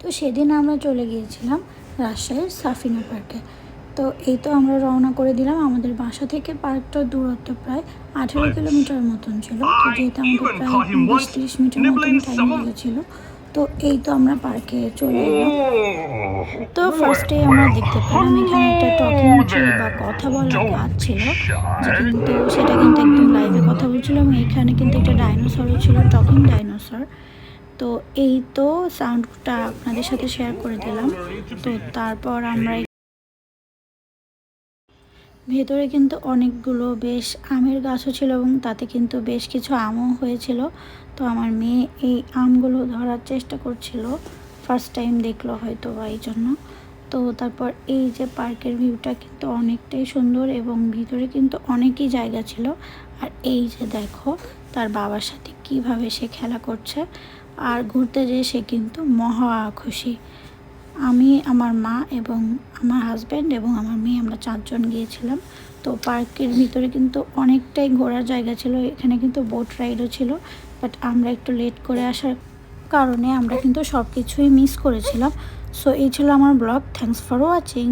তো সেদিন আমরা চলে গিয়েছিলাম রাজশাহীর সাফিনা পার্কে। তো এই তো আমরা রওনা করে দিলাম। আমাদের বাসা থেকে পার্কটার দূরত্ব প্রায় 18 কিলোমিটার মতন ছিল। তো যেহেতু আমাদের প্রায় 20-30 মিনিটের মতন টাইম লেগেছিলো। তো এই তো আমরা পার্কে চলে এলাম। তো ফার্স্টে আমরা দেখতে পেলাম এখানে একটা টকিং ট্রি বা কথা বলার গাছ ছিল, যে কিন্তু সেটা কিন্তু একদম লাইভে কথা বলছিল এবং এখানে কিন্তু একটা ডাইনোসরও ছিল, টকিং ডাইনোসর। তো এই তো সাউন্ডটা আপনাদের সাথে শেয়ার করে দিলাম। তো তারপর আমরা ভেতরে কিন্তু অনেকগুলো বেশ আমের গাছও ছিল এবং তাতে কিন্তু বেশ কিছু আমও হয়েছিল। তো আমার মেয়ে এই আমগুলো ধরার চেষ্টা করছিল, ফার্স্ট টাইম দেখলো হয়তো বা এই জন্য। তো তারপর এই যে পার্কের ভিউটা কিন্তু অনেকটাই সুন্দর এবং ভিতরে কিন্তু অনেকই জায়গা ছিল। আর এই যে দেখো তার বাবার সাথে কিভাবে সে খেলা করছে, আর ঘুরতে যেয়ে সে কিন্তু মহা খুশি। আমি, আমার মা এবং আমার হাজব্যান্ড এবং আমার মেয়ে, আমরা 4 জন গিয়েছিলাম। তো পার্কের ভিতরে কিন্তু অনেকটাই ঘোরার জায়গা ছিল, এখানে কিন্তু বোট রাইডও ছিল। বাট আমরা একটু লেট করে আসার কারণে আমরা কিন্তু সব কিছুই মিস করেছিলাম। সো এই ছিল আমার ব্লগ। Thanks for watching.